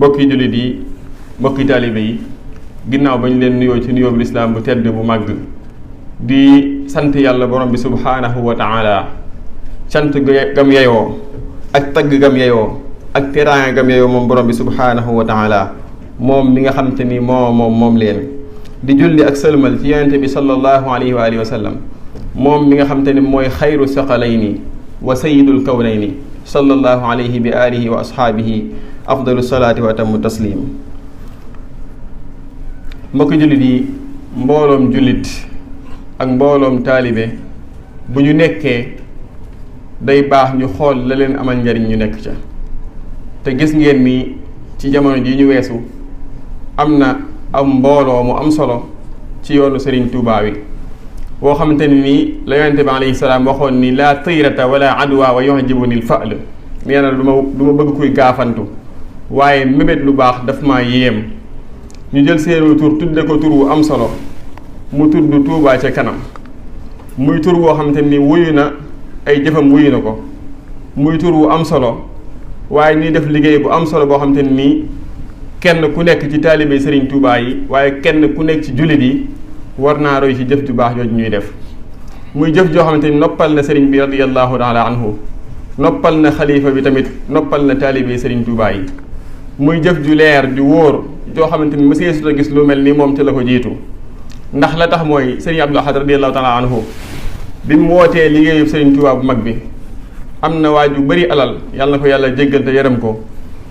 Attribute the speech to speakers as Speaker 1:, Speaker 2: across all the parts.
Speaker 1: mbokki jullit yi mbokki taalibe yi ginnaaw bañ leen nuyoo ci nuyoo bu lislaam bu tedd bu màgg di sant yàlla borom bi subhaanahu wa taala sant gam yeyoo ak tagg gam yeyoo ak teraanga gam yeyoo moom borom bi subhaanahu wa taala moom mi nga xam te ni moom leen di julli ak sëlmal ci yonente bi sallallahu alayhi wa alihi wa sallam moom mi nga xam te ni mooy xayru saqalayni wa sayidul kawnayni sallallahu alayhi bi alihi wa ashaabihi afdalu salaati wa atamu taslim. mbokki jullit yi mbooloom jullit ak mbooloom taalibe bu ñu nekkee day baax ñu xool la leen amal njariñ ñu nekk ca te gis ngeen ni ci jamono ji ñu weesu am na am mbooloo mu am solo ci yoonu Serigne Touba wi boo xamante ni nii la yonente bi alayhi salaam waxoon ni laa tayrata wala adwa wa yu'jibuni al-fa'l nee na du ma bëgg kuy gaafantu waaye mébét lu baax daf maa yéem. ñu jël seenu tur tudde ko tur wu am solo mu tudd Touba ca kanam muy tur woo xamante ni wuyu na ay jëfam wuyu na ko muy tur wu am solo waaye ñuy def liggéey bu am solo boo xamante ni kenn ku nekk ci taalibe Serigne Touba yi waaye kenn ku nekk ci jullit yi war naa roy ci jëf ju baax jooju ñuy def muy jëf joo xamante ni noppal na Serigne bi radiyallahu taala anhu noppal na xalifa bi tamit noppal na taalibe Serigne Touba yi muy jëf ju leer ju wóor joo xamante ni mësee su ta gis lu mel ni moom ci la ko jiitu ndax la tax mooy Serigne Abdul Ahad radiyallahu taala anhu bi mu wootee liggéeyu Serigne Touba bu mag bi am na waa ju bëri alal yàlla na ko yàlla jéggal te yaram ko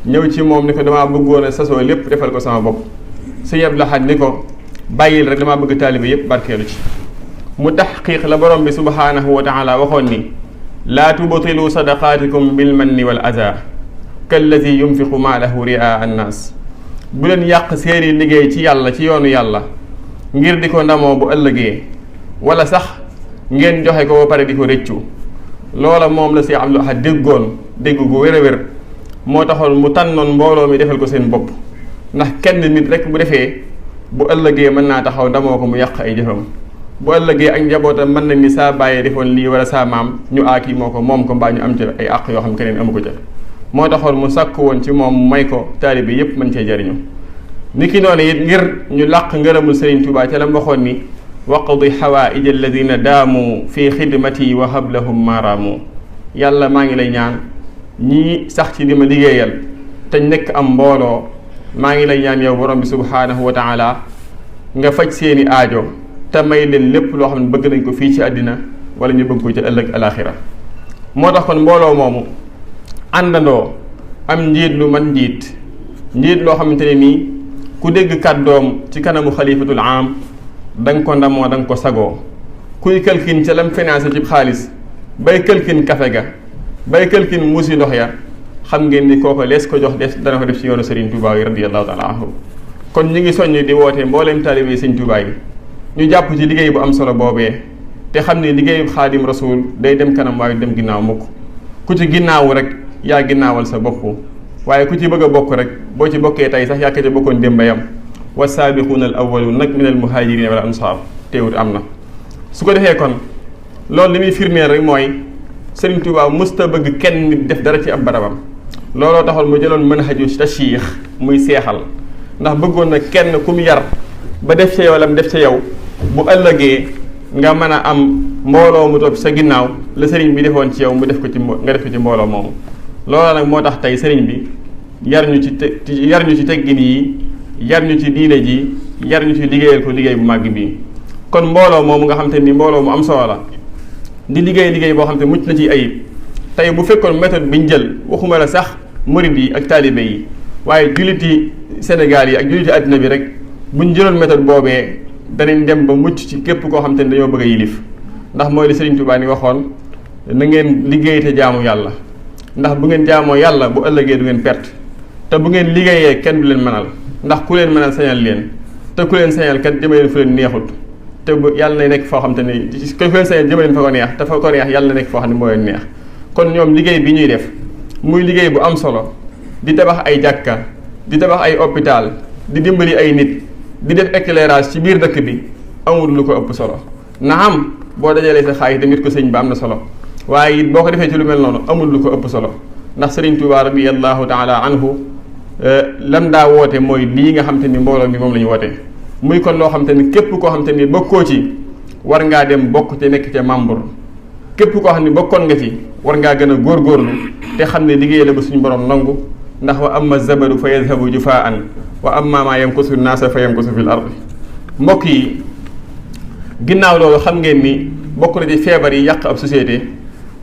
Speaker 1: ñëw ci moom ni ko damaa bëggoon a sasoo lépp defal ko sama bopp Serigne Abdul Ahad ni ko bàyyil rek damaa bëgg taalibe yépp barkeelu ci mu taxqiq la borom bi subhaanahu wa taala waxoon ni laa tubtilu sadaqaatikum bil manni wal aza kallazi yunfiqu maalahu ria annaas bu leen yàq seeni liggéey ci yàlla ci yoonu yàlla ngir di ko ndamoo bu ëllëgee wala sax ngeen joxe ko ba pare di ko rëccu loola moom la si Abdul Ahad déggoon dégg gu wér a wér moo taxoon mu tànnoon mbooloo mi defal ko seen bopp ndax kenn nit rek bu defee bu ëllëgee mën naa taxaw ndamoo ko mu yàq ay jëfam bu ëllëgee ak njabootam mën nañ ni saa bàyyee defoon lii wala saa maam ñu aaki moo ko moom ko mbaa ñu am ci ay àq yoo xam keneen amu ko ca moo taxoon mu sàkk woon ci moom may ko taalibe yépp mën cee jariñu ni ki noonu it ngir ñu làq ngërëmul Serigne Touba ca la mu waxoon ni waqdi xawaaij alladina daamu fi xidmati wa hablahum maaraamu yàlla maa ngi lay ñaan ñii sax ci di ma liggéeyal te nekk am mbooloo maa ngi lay ñaan yow borom bi subhaanahu wa taala nga faj seeni aajo te may leen lépp loo xam ne bëgg nañ ko fii ci àddina wala ñu bëgg ko ci ëllëg alaxira moo tax kon mbooloo moomu àndandoo am njiit lu man njiit loo xamante ne nii ku dégg kàddoom ci kanamu xalifatul am da nga ko ndamoo da nga ko sagoo kuy këlkin ca lam financé ci xaalis bay këlkin kafe ga bay këlkin muusi ndox ya xam ngeen ni kooko lees ko jox des dana ko def ci yoonu Serigne Touba yi radiyallahu taala anhu kon ñu ngi soññ di woote mbooleem taalibe Serigne Touba yi ñu jàpp ci liggéey bu am solo boobee te xam ne liggéeyu xaadim rasul day dem kanam waaye dem ginnaaw mukk ku ci ginnaawu rek yaa ginnaawal sa bopp waaye ku ci bëgg a bokk rek boo ci bokkee tey sax yaa ko ca bokkoon démbayam wa saabiquuna al awwaluun nag min al muhaajiriina wal ansaar teewut am na su ko defee kon loolu li muy firndeel rek mooy Serigne Touba musta bëgg kenn nit def dara ci ab barabam looloo taxoon mu jëloon manhaju tashiix muy seexal ndax bëggoon na kenn ku mu yar ba def ca yow lam def ca yow bu ëllëgee nga mën a am mbooloo mu topp sa ginnaaw la sëriñ bi defoon ci yow mu def ko ci nga def ko ci mbooloo moomu loolu nag moo tax tey sëriñ bi yar ñu ci teggin yi yar ñu ci diine ji yar ñu ci liggéeyal ko liggéey bu màgg bii kon mbooloo moomu nga xam te ni mbooloo mu am solo la di liggéey boo xam te mucc na ci ayib tey bu fekkoon méthode bi ñu jël waxuma la sax murid yi ak taalibe yi waaye julliti Sénégal yi ak julliti àddina bi rek buñ jëloon méthode boobee danañ dem ba mucc ci képp koo xam te ne dañoo bëgg a yilif ndax mooy li Serigne Touba ni waxoon na ngeen liggéey te jaamu yàlla ndax bu ngeen jaamoo yàlla bu ëllëgee du ngeen perte te bu ngeen liggéeyee kenn du leen mënal ndax ku leen mënal sañal leen te ku leen sañal kat jëme leen fu leen neexut te bu yàlla na nekk foo xam te ne ku leen sañal jëme leen fa ko neex te fa ko neex yàlla na nekk foo xam ne moo leen neex kon ñoom liggéey bi ñuy def muy liggéey bu am solo di tabax ay jàkka di tabax ay hôpital di dimbali ay nit di def éclairage ci biir dëkk bi amul lu ko ëpp solo naam boo dajalee sa xaalis tamit ko sëñ ba am na solo waaye it boo ko defee ci lu mel noonu amul lu ko ëpp solo ndax Serigne Touba radiyallahu taala anhu lam daa woote mooy lii nga xam te ni mbooloo mi moom la ñu woote muy kon loo xam te ni képp koo xam te ni bokkoo ci war ngaa dem bokk te nekk ca membre képp koo xam ne bokkoon nga ci war ngaa gën a góorgóorlu te xam ne liggéey la ba suñu borom nangu ndax wa amma zabadu fa yadhabu jufaan wa amma maa yamkusu naasa fa yamkusu fil ardi mbokk yi ginnaaw loolu xam ngeen ni bokk na ci feebar yi yàq ab société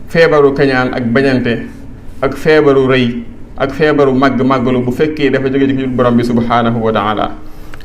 Speaker 1: feebaru kañaan ak bañante ak feebaru rëy ak feebaru màgg-màggalu bu fekkee dafa jóge ci borom bi subhanahu wa taala